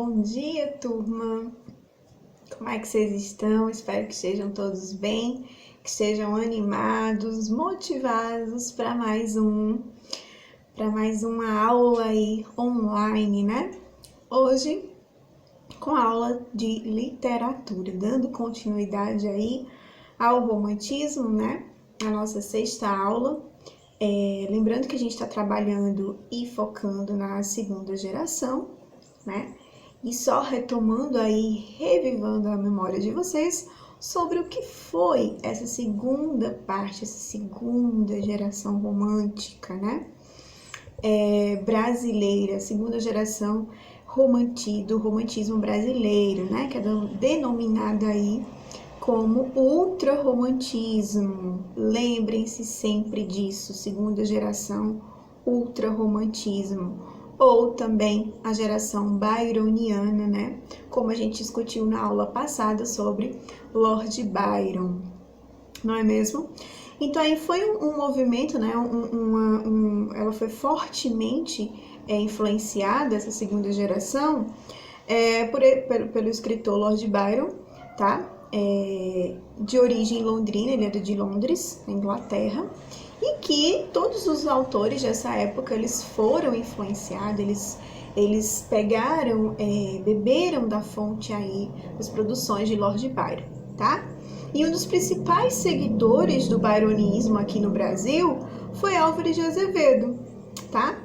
Bom dia, turma! Como é que vocês estão? Espero que estejam todos bem, que estejam animados, motivados para mais uma aula aí online, né? Hoje com a aula de literatura, dando continuidade aí ao romantismo, né? A nossa sexta aula. Lembrando que a gente está trabalhando e focando na segunda geração, né? E só retomando aí, revivando a memória de vocês sobre o que foi essa segunda parte, essa segunda geração romântica, né? Brasileira, segunda geração do romantismo brasileiro, né? Que é denominada aí como ultrarromantismo. Lembrem-se sempre disso, segunda geração ultrarromantismo, ou também a geração byroniana, né? Como a gente discutiu na aula passada sobre Lord Byron, não é mesmo? Então aí foi um movimento, né? Ela foi fortemente influenciada, essa segunda geração, pelo escritor Lord Byron, tá? De origem londrina, ele era de Londres, na Inglaterra, e que todos os autores dessa época, eles foram influenciados, eles pegaram, beberam da fonte aí das produções de Lord Byron, tá? E um dos principais seguidores do byronismo aqui no Brasil foi Álvares de Azevedo, tá?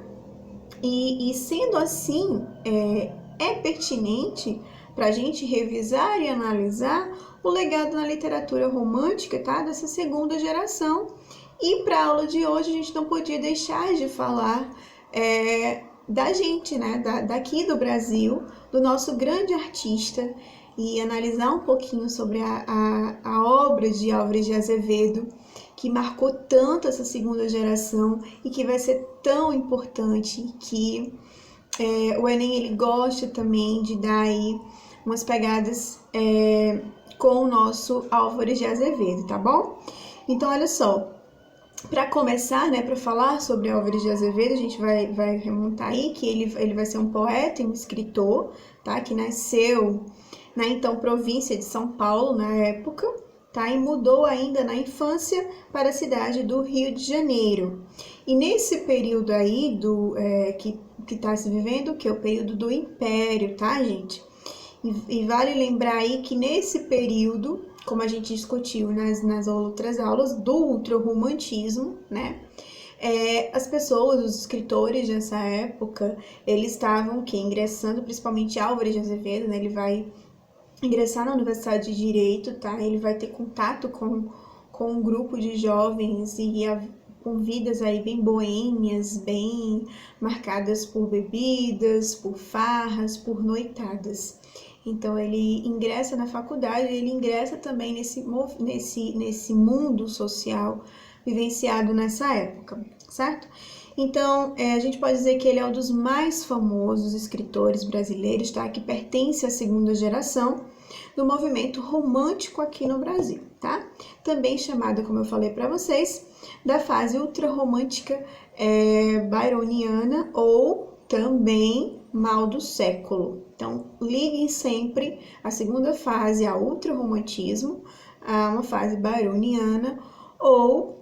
E sendo assim, é pertinente para a gente revisar e analisar o legado na literatura romântica, tá? Dessa segunda geração. E para a aula de hoje a gente não podia deixar de falar da gente, né? Daqui do Brasil, do nosso grande artista, e analisar um pouquinho sobre a obra de Álvares de Azevedo, que marcou tanto essa segunda geração e que vai ser tão importante, que o Enem ele gosta também de dar aí umas pegadas com o nosso Álvares de Azevedo, tá bom? Então, olha só, para começar, né, para falar sobre Álvares de Azevedo, a gente vai remontar aí que ele vai ser um poeta e um escritor, tá? Que nasceu na então província de São Paulo, na época, tá? E mudou ainda na infância para a cidade do Rio de Janeiro. E nesse período aí que está se vivendo, que é o período do Império, tá, gente? E vale lembrar aí que nesse período, como a gente discutiu nas outras aulas, do ultrarromantismo, né? As pessoas, os escritores dessa época, eles estavam ingressando, principalmente Álvares de Azevedo, né? Ele vai ingressar na Universidade de Direito, tá? Ele vai ter contato com um grupo de jovens com vidas aí bem boêmias, bem marcadas por bebidas, por farras, por noitadas. Então ele ingressa na faculdade, ele ingressa também nesse mundo social vivenciado nessa época, certo? Então, a gente pode dizer que ele é um dos mais famosos escritores brasileiros, tá? Que pertence à segunda geração do movimento romântico aqui no Brasil, tá? Também chamada, como eu falei para vocês, da fase ultrarromântica byroniana, ou também mal do século. Então, liguem sempre a segunda fase ao ultrarromantismo, a uma fase byroniana, ou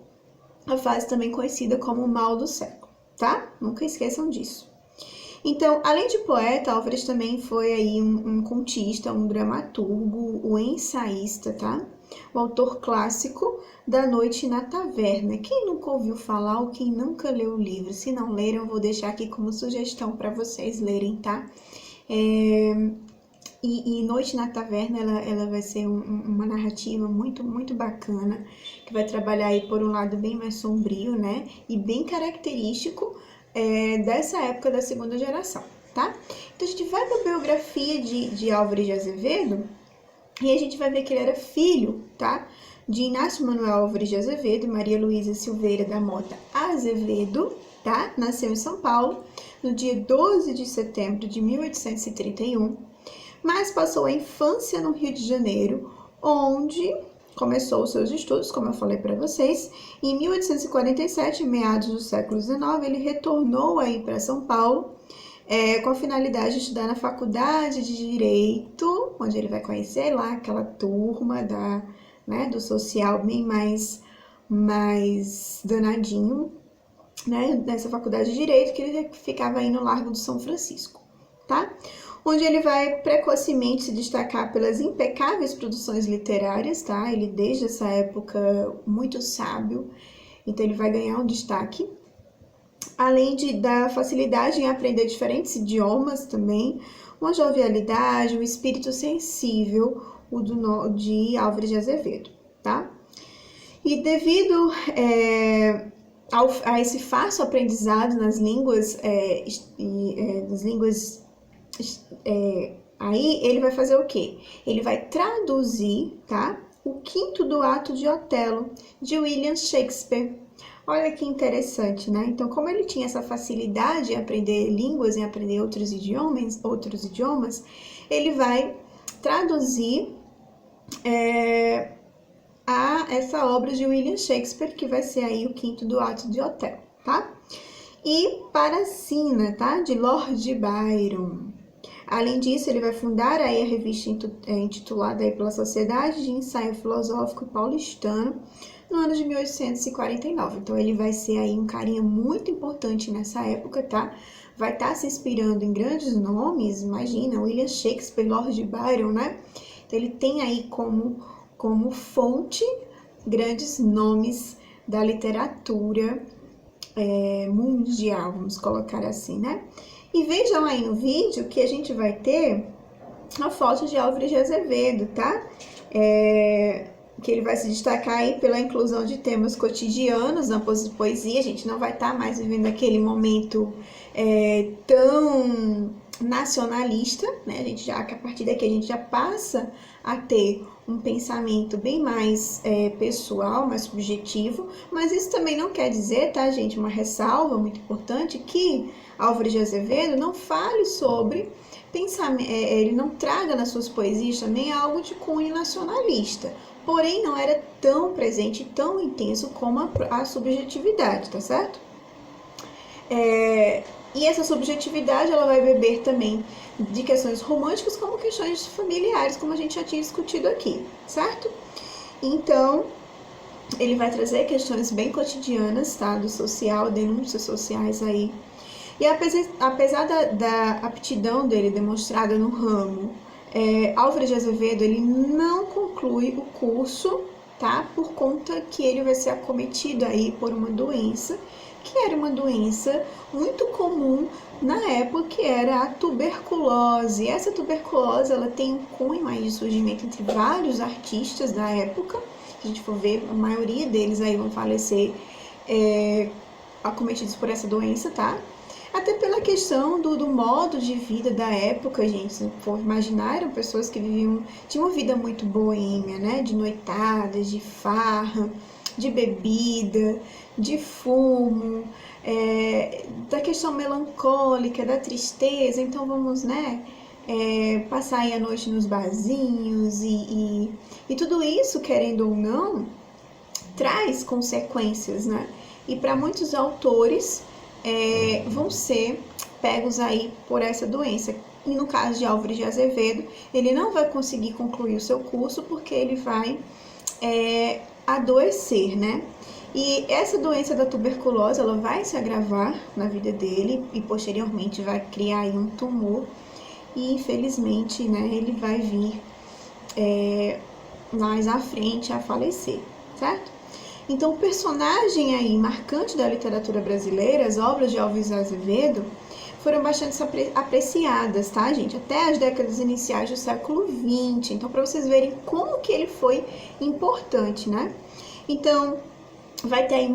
a fase também conhecida como mal do século, tá? Nunca esqueçam disso. Então, além de poeta, Álvares também foi aí um contista, um dramaturgo, um ensaísta, tá? O autor clássico da Noite na Taverna. Quem nunca ouviu falar ou quem nunca leu o livro? Se não leram, eu vou deixar aqui como sugestão para vocês lerem, tá? E Noite na Taverna, ela vai ser uma narrativa muito, muito bacana, que vai trabalhar aí por um lado bem mais sombrio, né? E bem característico dessa época da segunda geração, tá? Então a gente vai para a biografia de Álvares de Azevedo e a gente vai ver que ele era filho, tá? De Inácio Manuel Álvares de Azevedo e Maria Luísa Silveira da Mota Azevedo, tá? Nasceu em São Paulo no dia 12 de setembro de 1831, mas passou a infância no Rio de Janeiro, onde começou os seus estudos, como eu falei para vocês. Em 1847, meados do século XIX, ele retornou aí para São Paulo, com a finalidade de estudar na Faculdade de Direito, onde ele vai conhecer lá aquela turma do social bem mais danadinho, né, nessa Faculdade de Direito, que ele ficava aí no Largo do São Francisco, tá? Onde ele vai precocemente se destacar pelas impecáveis produções literárias, tá? Ele desde essa época muito sábio, então ele vai ganhar um destaque. Além da facilidade em aprender diferentes idiomas também, uma jovialidade, um espírito sensível, de Álvares de Azevedo, tá? E devido a esse fácil aprendizado nas línguas, aí ele vai fazer o quê? Ele vai traduzir, tá? O quinto do ato de Otelo, de William Shakespeare. Olha que interessante, né? Então, como ele tinha essa facilidade em aprender línguas, em aprender outros idiomas, ele vai traduzir essa obra de William Shakespeare, que vai ser aí o quinto do ato de Otelo, tá? E Paracina, tá? De Lord Byron. Além disso, ele vai fundar aí a revista intitulada aí pela Sociedade de Ensaio Filosófico Paulistano, no ano de 1849. Então, ele vai ser aí um carinha muito importante nessa época, tá? Vai estar se inspirando em grandes nomes, imagina, William Shakespeare, Lord Byron, né? Então, ele tem aí como fonte grandes nomes da literatura mundial, vamos colocar assim, né? E vejam aí no vídeo que a gente vai ter a foto de Álvares de Azevedo, tá? Que ele vai se destacar aí pela inclusão de temas cotidianos na poesia. A gente não vai estar mais vivendo aquele momento tão nacionalista, né? Que a partir daqui a gente já passa a ter um pensamento bem mais pessoal, mais subjetivo, mas isso também não quer dizer, tá, gente, uma ressalva muito importante, que Álvares de Azevedo não fale sobre pensamento, ele não traga nas suas poesias também algo de cunho nacionalista, porém não era tão presente, tão intenso como a subjetividade, tá certo? E essa subjetividade, ela vai beber também de questões românticas como questões familiares, como a gente já tinha discutido aqui, certo? Então, ele vai trazer questões bem cotidianas, tá? Do social, denúncias sociais aí. E apesar da aptidão dele demonstrada no ramo, Álvares de Azevedo, ele não conclui o curso, tá? Por conta que ele vai ser acometido aí por uma doença, que era uma doença muito comum na época, que era a tuberculose. Essa tuberculose, ela tem um cunho aí de surgimento entre vários artistas da época. Se a gente for ver, a maioria deles aí vão falecer acometidos por essa doença, tá? Até pela questão do modo de vida da época, gente. Se for imaginar, eram pessoas que tinham uma vida muito boêmia, né? De noitadas, de farra, de bebida, de fumo, da questão melancólica, da tristeza. Então vamos, né, passar aí a noite nos barzinhos e tudo isso, querendo ou não, traz consequências, né? E para muitos autores vão ser pegos aí por essa doença. E no caso de Álvares de Azevedo, ele não vai conseguir concluir o seu curso porque ele vai adoecer, né? E essa doença da tuberculose, ela vai se agravar na vida dele e posteriormente vai criar aí um tumor e infelizmente, né, ele vai vir mais à frente a falecer, certo? Então, o personagem aí marcante da literatura brasileira, as obras de Álvares de Azevedo, foram bastante apreciadas, tá, gente? Até as décadas iniciais do século XX. Então, para vocês verem como que ele foi importante, né? Então, vai ter aí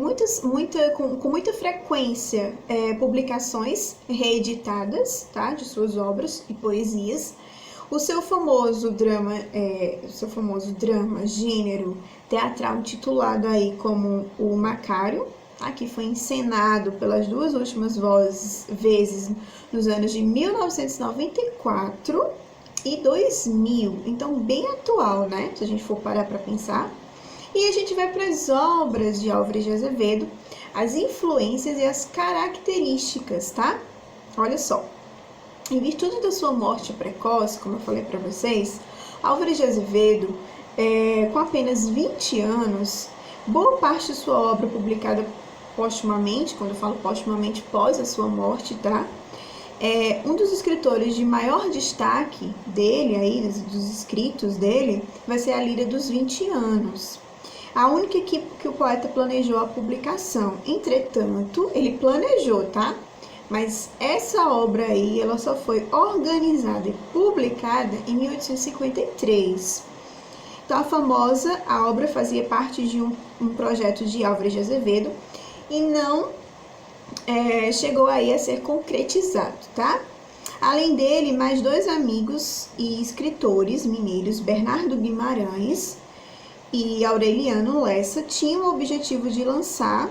com muita frequência publicações reeditadas, tá? De suas obras e poesias. O seu famoso drama, gênero teatral intitulado aí como o Macário, tá? Que foi encenado pelas duas últimas vezes nos anos de 1994 e 2000. Então, bem atual, né? Se a gente for parar para pensar. E a gente vai para as obras de Álvares de Azevedo, as influências e as características, tá? Olha só. Em virtude da sua morte precoce, como eu falei para vocês, Álvares de Azevedo, com apenas 20 anos, boa parte de sua obra publicada postumamente, quando eu falo postumamente, pós a sua morte, tá? Um dos escritores de maior destaque dele, aí, dos escritos dele, vai ser a Líria dos 20 anos. A única equipe que o poeta planejou a publicação. Entretanto, ele planejou, tá? Mas essa obra aí, ela só foi organizada e publicada em 1853. Então, a obra fazia parte de um projeto de Álvares de Azevedo e não chegou aí a ser concretizado, tá? Além dele, mais dois amigos e escritores mineiros, Bernardo Guimarães e Aureliano Lessa, tinham o objetivo de lançar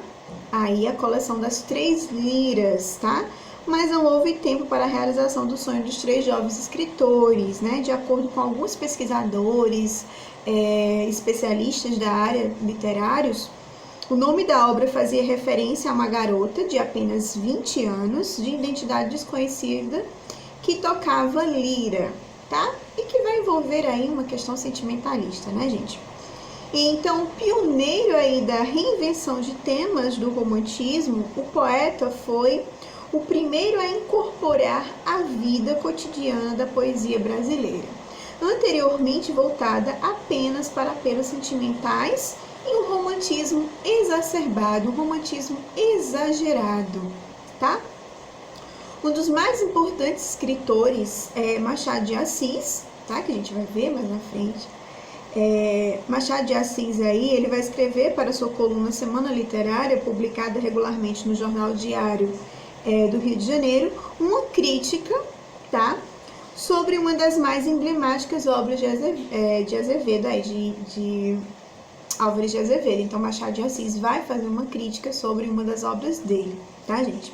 aí a coleção das 3 liras, tá? Mas não houve tempo para a realização do sonho dos 3 jovens escritores, né? De acordo com alguns pesquisadores, especialistas da área literários, o nome da obra fazia referência a uma garota de apenas 20 anos, de identidade desconhecida, que tocava lira, tá? E que vai envolver aí uma questão sentimentalista, né, gente? Então, pioneiro aí da reinvenção de temas do romantismo, o poeta foi o primeiro a incorporar a vida cotidiana da poesia brasileira, anteriormente voltada apenas para apelos sentimentais e um romantismo exacerbado, um romantismo exagerado, tá? Um dos mais importantes escritores é Machado de Assis, tá? Que a gente vai ver mais na frente. Machado de Assis aí, ele vai escrever para sua coluna Semana Literária, publicada regularmente no Jornal Diário do Rio de Janeiro, uma crítica, tá? Sobre uma das mais emblemáticas obras de Azevedo, de Álvares de Azevedo. Então, Machado de Assis vai fazer uma crítica sobre uma das obras dele, tá, gente?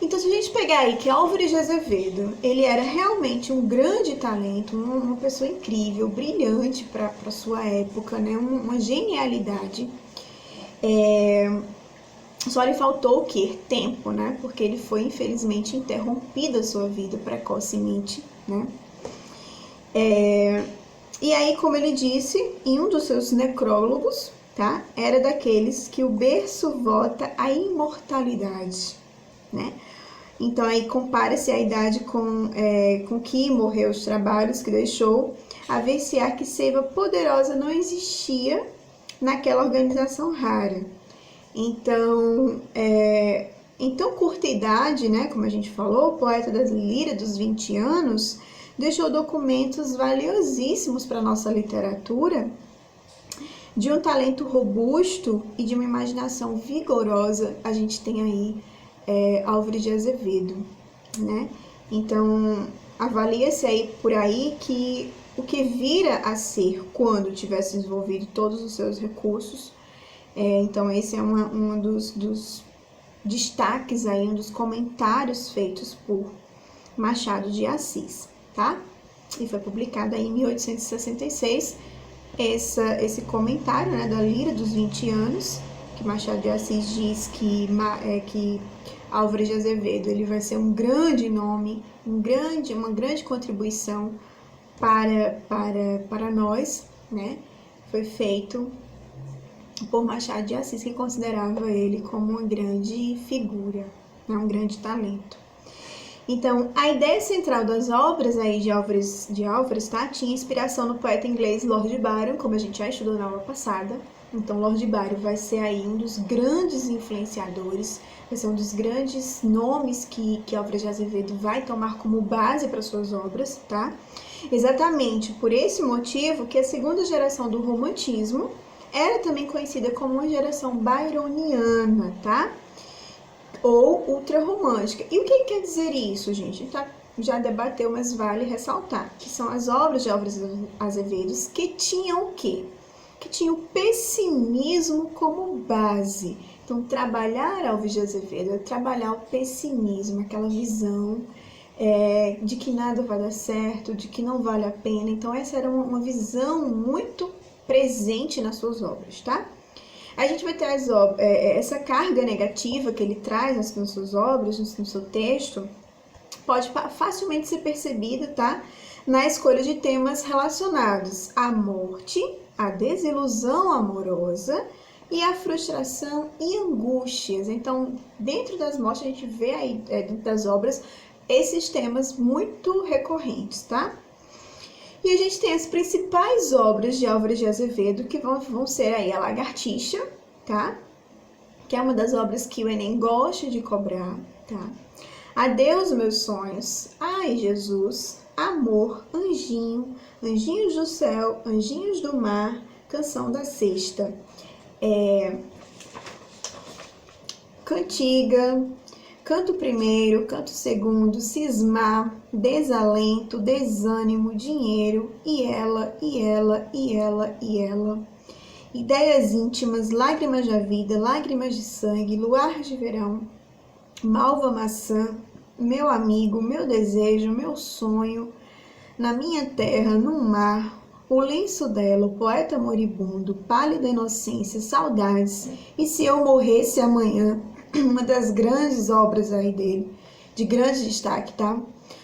Então, se a gente pegar aí que Álvares de Azevedo, ele era realmente um grande talento, uma pessoa incrível, brilhante para sua época, né? Uma genialidade. Só lhe faltou o quê? Tempo, né? Porque ele foi, infelizmente, interrompido a sua vida precocemente, né? E aí, como ele disse, em um dos seus necrólogos, tá? Era daqueles que o berço vota a imortalidade, né? Então, aí compara-se a idade com que morreu, os trabalhos que deixou, a ver se a que seiva poderosa não existia naquela organização rara. Então, em tão curta idade, né, como a gente falou, o poeta das Lírias dos 20 anos deixou documentos valiosíssimos para a nossa literatura, de um talento robusto e de uma imaginação vigorosa. A gente tem aí Álvares de Azevedo, né? Então, avalia-se aí por aí que o que vira a ser quando tivesse desenvolvido todos os seus recursos. Então, esse é um dos destaques aí, um dos comentários feitos por Machado de Assis, tá? E foi publicado aí em 1866 esse comentário, né, da Líria dos 20 anos, que Machado de Assis diz que Álvares de Azevedo ele vai ser um grande nome, uma grande contribuição para nós, né? Foi feito por Machado de Assis, que considerava ele como uma grande figura, né? Um grande talento. Então, a ideia central das obras aí de Álvares, tá? Tinha inspiração no poeta inglês Lord Byron, como a gente já estudou na aula passada. Então, Lord Byron vai ser aí um dos grandes influenciadores, vai ser um dos grandes nomes que Álvares de Azevedo vai tomar como base para suas obras, tá? Exatamente por esse motivo que a segunda geração do romantismo era também conhecida como uma geração byroniana, tá? Ou ultrarromântica. E o que quer dizer isso, gente? A gente já debateu, mas vale ressaltar, que são as obras de Álvares de Azevedo que tinham o quê? Que tinham o pessimismo como base. Então, trabalhar Álvares de Azevedo é trabalhar o pessimismo, aquela visão de que nada vai dar certo, de que não vale a pena. Então, essa era uma visão muito presente nas suas obras, tá? A gente vai ter essa carga negativa que ele traz nas suas obras, no seu texto, pode facilmente ser percebida, tá? Na escolha de temas relacionados à morte, à desilusão amorosa e à frustração e angústias. Então, dentro das mortes, a gente vê aí, dentro das obras, esses temas muito recorrentes, tá? E a gente tem as principais obras de Álvares de Azevedo, que vão ser aí a Lagartixa, tá? Que é uma das obras que o Enem gosta de cobrar, tá? Adeus, meus sonhos. Ai, Jesus. Amor, anjinho, anjinhos do céu, anjinhos do mar, canção da sexta. Cantiga, canto primeiro, canto segundo, cismar, desalento, desânimo, dinheiro, e ela, e ela, e ela, e ela. Ideias íntimas, lágrimas da vida, lágrimas de sangue, luar de verão, malva maçã, meu amigo, meu desejo, meu sonho, na minha terra, no mar, o lenço dela, o poeta moribundo, pálida inocência, saudades, e se eu morresse amanhã, uma das grandes obras aí dele, de grande destaque, tá?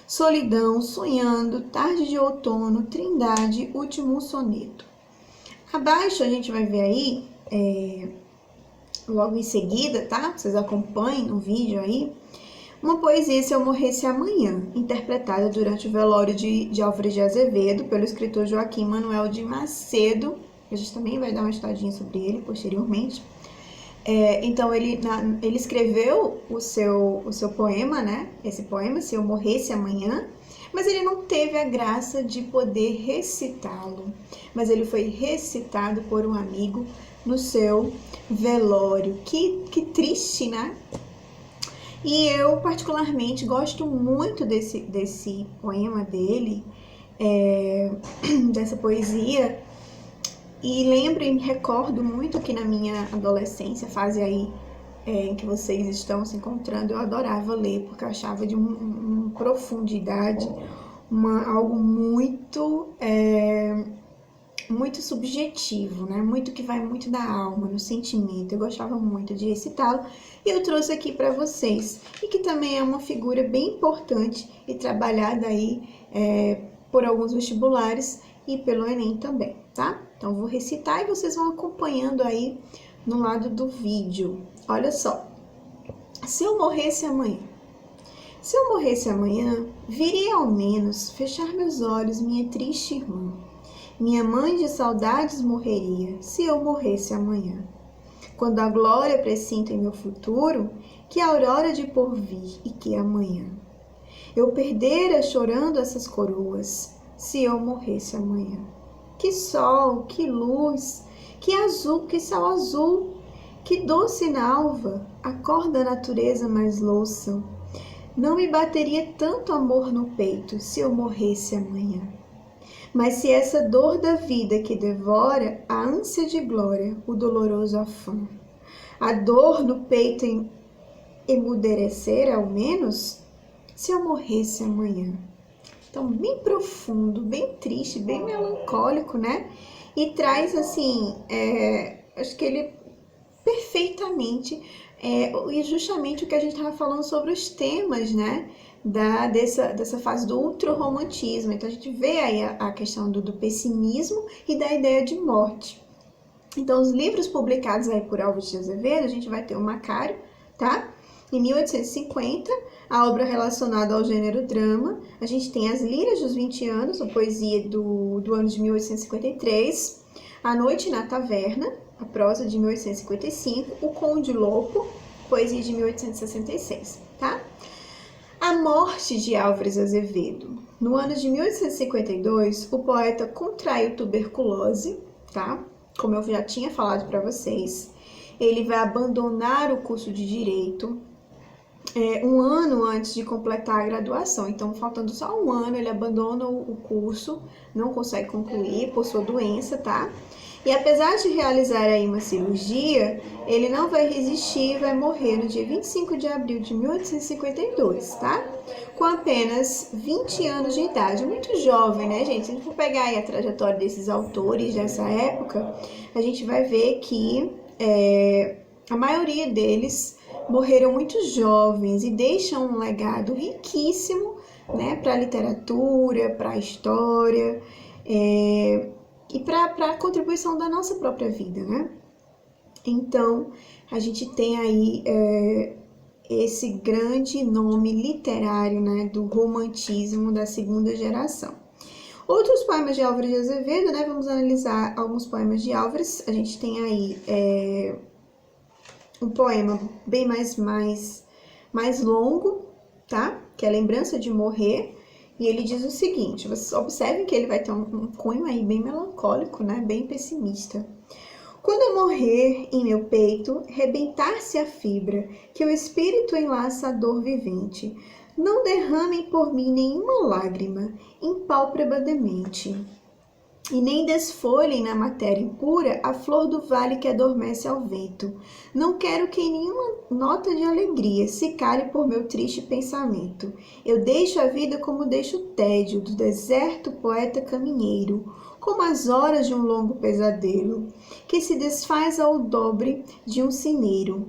Solidão, sonhando, tarde de outono, trindade, último soneto. Abaixo a gente vai ver aí, logo em seguida, tá? Vocês acompanhem no vídeo aí, uma poesia Se Eu Morresse Amanhã, interpretada durante o velório de Álvares de Azevedo, pelo escritor Joaquim Manuel de Macedo. A gente também vai dar uma estudadinha sobre ele posteriormente. Então, ele escreveu o seu poema, né? Esse poema, Se Eu Morresse Amanhã, mas ele não teve a graça de poder recitá-lo. Mas ele foi recitado por um amigo no seu velório. Que triste, né? E eu, particularmente, gosto muito desse poema dele, dessa poesia. E lembro e me recordo muito que na minha adolescência, fase aí em que vocês estão se encontrando, eu adorava ler, porque eu achava de uma profundidade, algo muito, muito subjetivo, né? Muito que vai muito da alma, no sentimento. Eu gostava muito de recitá-lo e eu trouxe aqui para vocês. E que também é uma figura bem importante e trabalhada aí por alguns vestibulares e pelo Enem também, tá? Então, vou recitar e vocês vão acompanhando aí no lado do vídeo. Olha só. Se eu morresse amanhã. Se eu morresse amanhã, viria ao menos fechar meus olhos, minha triste irmã. Minha mãe de saudades morreria, se eu morresse amanhã. Quando a glória pressinto em meu futuro, que a aurora de porvir e que amanhã. Eu perdera chorando essas coroas, se eu morresse amanhã. Que sol, que luz, que azul, que céu azul, que doce nalva, acorda a natureza mais louça. Não me bateria tanto amor no peito, se eu morresse amanhã. Mas se essa dor da vida que devora a ânsia de glória, o doloroso afã, a dor no peito emuderecer ao menos, se eu morresse amanhã. Então, bem profundo, bem triste, bem melancólico, né? E traz, assim, acho que ele perfeitamente, e justamente o que a gente estava falando sobre os temas, né? Dessa fase do ultrarromantismo. Então, a gente vê aí a questão do pessimismo e da ideia de morte. Então, os livros publicados aí por Álvares de Azevedo, a gente vai ter o Macário, tá? Em 1850, a obra relacionada ao gênero drama. A gente tem As Liras dos 20 Anos, a poesia do ano de 1853. A Noite na Taverna, a prosa de 1855. O Conde Louco, poesia de 1866, tá? A morte de Álvares Azevedo. No ano de 1852, o poeta contraiu tuberculose, tá? Como eu já tinha falado para vocês. Ele vai abandonar o curso de Direito um ano antes de completar a graduação. Então, faltando só um ano, ele abandona o curso, não consegue concluir por sua doença, tá? E apesar de realizar aí uma cirurgia, ele não vai resistir e vai morrer no dia 25 de abril de 1852, tá? Com apenas 20 anos de idade. Muito jovem, né, gente? Se a gente for pegar aí a trajetória desses autores dessa época, a gente vai ver que a maioria deles morreram muito jovens e deixam um legado riquíssimo, né, para a literatura, para a história, e para a contribuição da nossa própria vida, né? Então, a gente tem aí esse grande nome literário, né, do romantismo da segunda geração. Outros poemas de Álvares de Azevedo, né, vamos analisar alguns poemas de Álvares. A gente tem aí um poema bem mais longo, tá? Que é a Lembrança de Morrer. E ele diz o seguinte, vocês observem que ele vai ter um cunho aí bem melancólico, né? Bem pessimista. Quando eu morrer em meu peito, rebentar-se a fibra, que o espírito enlaça a dor vivente, não derramem por mim nenhuma lágrima, impálpebra demente, e nem desfolhem na matéria impura a flor do vale que adormece ao vento. Não quero que nenhuma nota de alegria se cale por meu triste pensamento. Eu deixo a vida como deixo o tédio do deserto poeta caminheiro, como as horas de um longo pesadelo, que se desfaz ao dobre de um sineiro.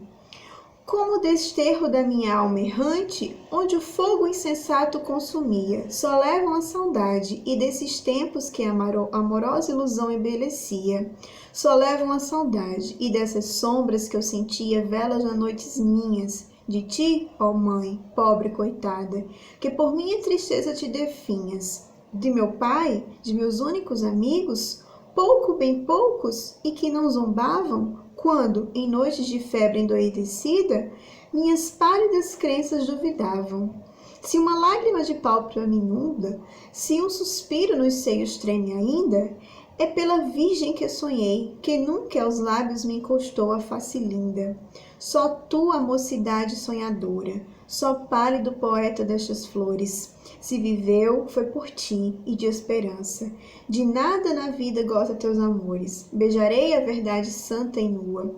Como o desterro da minha alma errante, onde o fogo insensato consumia, só levam a saudade, e desses tempos que a amorosa ilusão embelecia, só levam a saudade, e dessas sombras que eu sentia velas na noites minhas, de ti, ó mãe, pobre coitada, que por minha tristeza te definhas, de meu pai, de meus únicos amigos, pouco bem poucos, e que não zombavam, quando, em noites de febre endoidecida, minhas pálidas crenças duvidavam. Se uma lágrima de pálpebra me inunda, se um suspiro nos seios treme ainda, é pela virgem que sonhei, que nunca aos lábios me encostou a face linda. Só tu, a mocidade sonhadora, só pálido poeta destas flores. Se viveu, foi por ti e de esperança. De nada na vida goza teus amores. Beijarei a verdade santa e nua.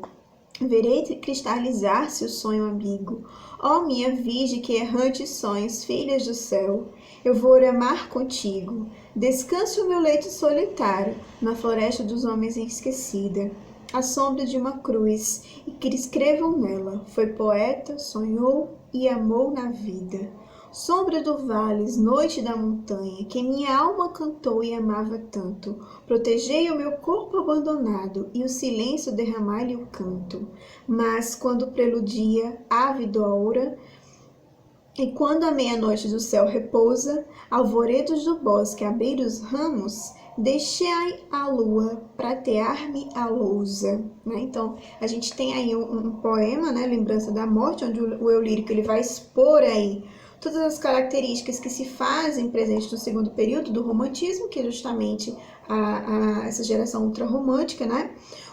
Verei cristalizar-se o sonho amigo. Ó minha virgem que errantes sonhos, filhas do céu, eu vou amar contigo. Descanse o meu leito solitário, na floresta dos homens esquecida, à sombra de uma cruz, e que escrevam nela, foi poeta, sonhou e amou na vida. Sombra do vales, noite da montanha, que minha alma cantou e amava tanto, protegei o meu corpo abandonado, e o silêncio derramai-lhe o canto. Mas, quando preludia, ávido a aura, e quando a meia-noite do céu repousa, alvoredos do bosque à beira os ramos, deixai a lua pratear-me a lousa. Né? Então, a gente tem aí um poema, né, Lembrança da Morte, onde o eu lírico ele vai expor aí todas as características que se fazem presentes no segundo período do romantismo, que é justamente essa geração ultrarromântica, né?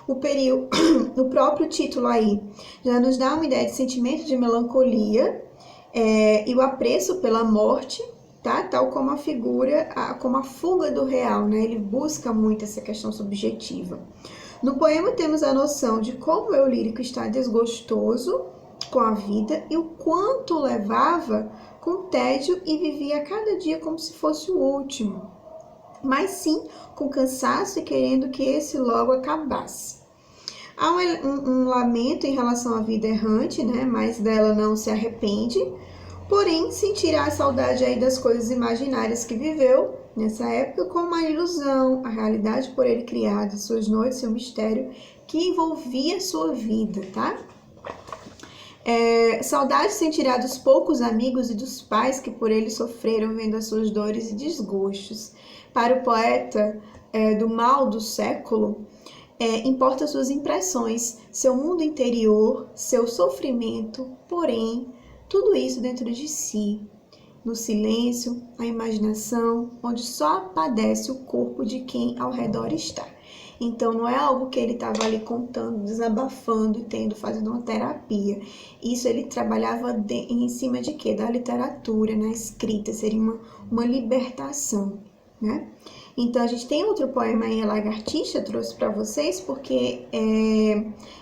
O próprio título aí já nos dá uma ideia de sentimento de melancolia e o apreço pela morte, tá? Tal como a figura, como a fuga do real, né? Ele busca muito essa questão subjetiva. No poema temos a noção de como o eu lírico está desgostoso com a vida e o quanto levava com tédio e vivia cada dia como se fosse o último, mas sim com cansaço e querendo que esse logo acabasse. Há um lamento em relação à vida errante, né? Mas dela não se arrepende, porém sentirá a saudade aí das coisas imaginárias que viveu nessa época como uma ilusão, a realidade por ele criada, suas noites, seu mistério que envolvia sua vida, tá? Saudade sentirá dos poucos amigos e dos pais que por ele sofreram vendo as suas dores e desgostos. Para o poeta do mal do século, importa suas impressões, seu mundo interior, seu sofrimento, porém, tudo isso dentro de si, no silêncio, a imaginação, onde só padece o corpo de quem ao redor está. Então, não é algo que ele estava ali contando, desabafando e fazendo uma terapia. Isso ele trabalhava em cima de quê? Da literatura, na escrita, seria uma libertação, né? Então, a gente tem outro poema aí, a Lagartixa, trouxe para vocês, porque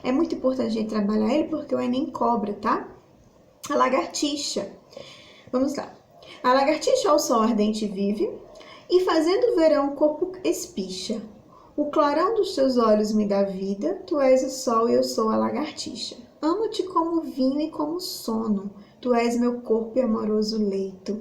é muito importante a gente trabalhar ele, porque o Enem cobra, tá? A lagartixa. Vamos lá. A lagartixa ao sol ardente vive, e fazendo verão o corpo espicha. O clarão dos teus olhos me dá vida, tu és o sol e eu sou a lagartixa. amo-te como vinho e como sono. Tu és meu corpo e amoroso leito.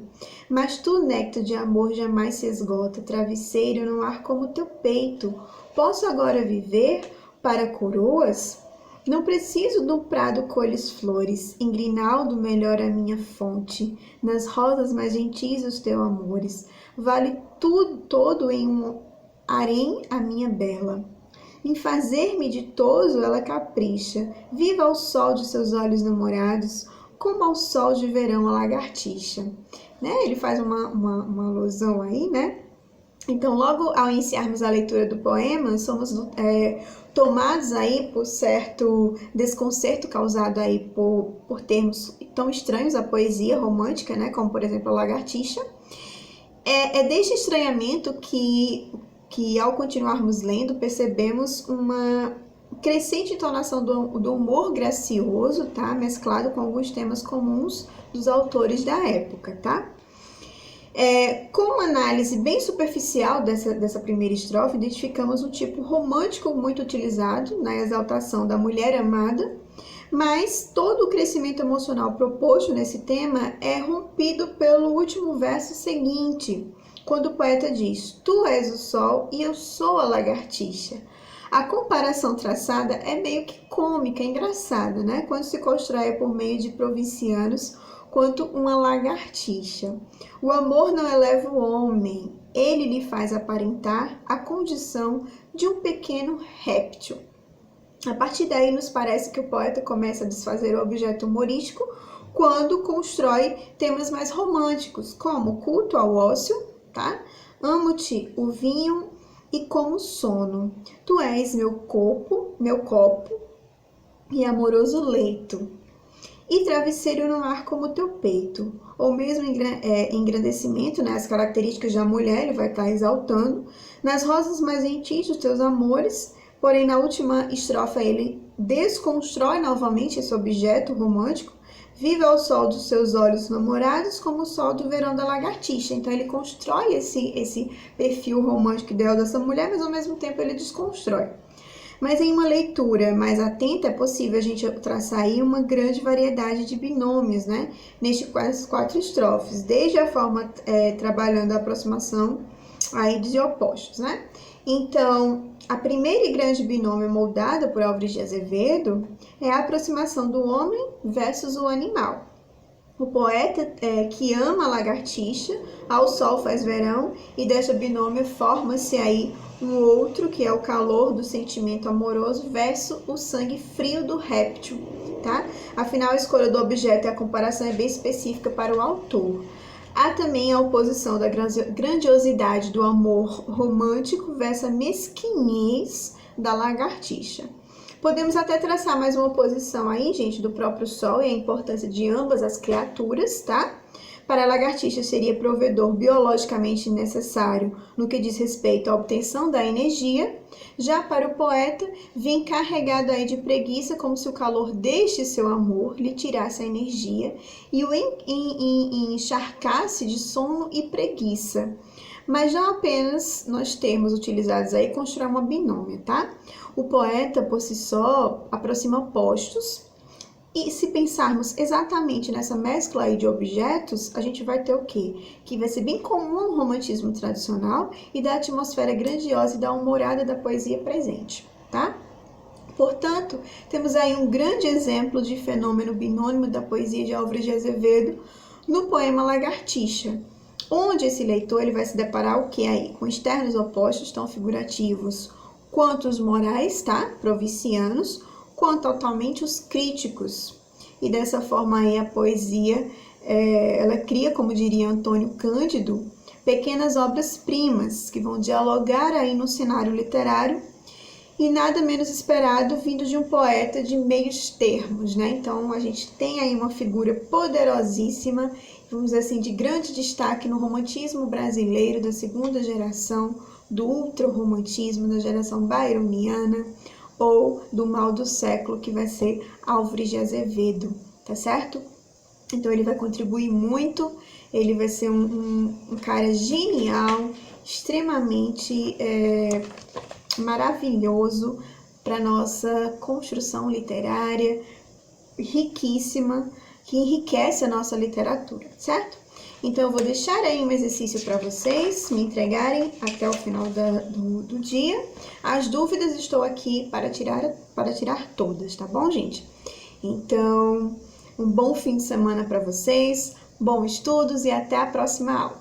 Mas tu, néctar de amor, jamais se esgota. Travesseiro, não há como teu peito. Posso agora viver para coroas? Não preciso do prado colhes flores, em grinaldo melhor a minha fonte, nas rosas mais gentis os teus amores, vale tudo todo em um harém a minha bela. Em fazer-me ditoso ela capricha, viva ao sol de seus olhos namorados, como ao sol de verão a lagartixa. Né? Ele faz uma alusão aí, né? Então, logo ao iniciarmos a leitura do poema, somos tomados aí por certo desconcerto causado aí por termos tão estranhos à poesia romântica, né, como por exemplo a lagartixa. É deste estranhamento que ao continuarmos lendo percebemos uma crescente entonação do humor gracioso, tá, mesclado com alguns temas comuns dos autores da época, tá? Com uma análise bem superficial dessa primeira estrofe, identificamos um tipo romântico muito utilizado na exaltação da mulher amada, mas todo o crescimento emocional proposto nesse tema é rompido pelo último verso seguinte, quando o poeta diz: Tu és o sol e eu sou a lagartixa. A comparação traçada é meio que cômica, engraçada, né? Quando se constrói por meio de provincianos quanto uma lagartixa. O amor não eleva o homem, ele lhe faz aparentar a condição de um pequeno réptil. A partir daí, nos parece que o poeta começa a desfazer o objeto humorístico quando constrói temas mais românticos, como culto ao ócio, tá? Amo-te, o vinho e como sono. Tu és meu copo e amoroso leito. E travesseiro no ar como teu peito, ou mesmo engrandecimento, né, as características da mulher, ele vai estar exaltando, nas rosas mais gentis dos teus amores, porém na última estrofe ele desconstrói novamente esse objeto romântico, vive ao sol dos seus olhos namorados como o sol do verão da lagartixa. Então ele constrói esse perfil romântico ideal dessa mulher, mas ao mesmo tempo ele desconstrói. Mas em uma leitura mais atenta é possível a gente traçar aí uma grande variedade de binômios, né? Nestas 4 estrofes, desde a forma trabalhando a aproximação aí de opostos, né? Então, a primeira e grande binômio moldada por Álvares de Azevedo é a aproximação do homem versus o animal. O poeta que ama a lagartixa, ao sol faz verão, e desta binômio forma-se aí um outro, que é o calor do sentimento amoroso versus o sangue frio do réptil, tá? Afinal, a escolha do objeto e a comparação é bem específica para o autor. Há também a oposição da grandiosidade do amor romântico versus a mesquinhez da lagartixa. Podemos até traçar mais uma oposição aí, gente, do próprio sol e a importância de ambas as criaturas, tá? Para a lagartixa seria provedor biologicamente necessário no que diz respeito à obtenção da energia, já para o poeta vem carregado aí de preguiça, como se o calor deste seu amor lhe tirasse a energia e o encharcasse de sono e preguiça. Mas já apenas nós termos utilizados aí constrói uma binômia, tá? O poeta, por si só, aproxima opostos. E se pensarmos exatamente nessa mescla aí de objetos, a gente vai ter o quê? Que vai ser bem comum ao romantismo tradicional e da atmosfera grandiosa e da humorada da poesia presente, tá? Portanto, temos aí um grande exemplo de fenômeno binômio da poesia de Álvares de Azevedo no poema Lagartixa, onde esse leitor ele vai se deparar o que aí? Com externos opostos tão figurativos quanto os morais, tá? Provincianos, quanto totalmente os críticos. E dessa forma aí a poesia, ela cria, como diria Antônio Cândido, pequenas obras-primas que vão dialogar aí no cenário literário e nada menos esperado vindo de um poeta de meios termos, né? Então a gente tem aí uma figura poderosíssima, vamos dizer assim, de grande destaque no romantismo brasileiro da segunda geração, do ultrarromantismo da geração byroniana, ou do mal do século, que vai ser Álvares de Azevedo, tá certo? Então ele vai contribuir muito, ele vai ser um cara genial, extremamente maravilhoso para nossa construção literária, riquíssima, que enriquece a nossa literatura, certo? Então, eu vou deixar aí um exercício para vocês me entregarem até o final do dia. As dúvidas estou aqui para tirar todas, tá bom, gente? Então, um bom fim de semana para vocês, bons estudos e até a próxima aula.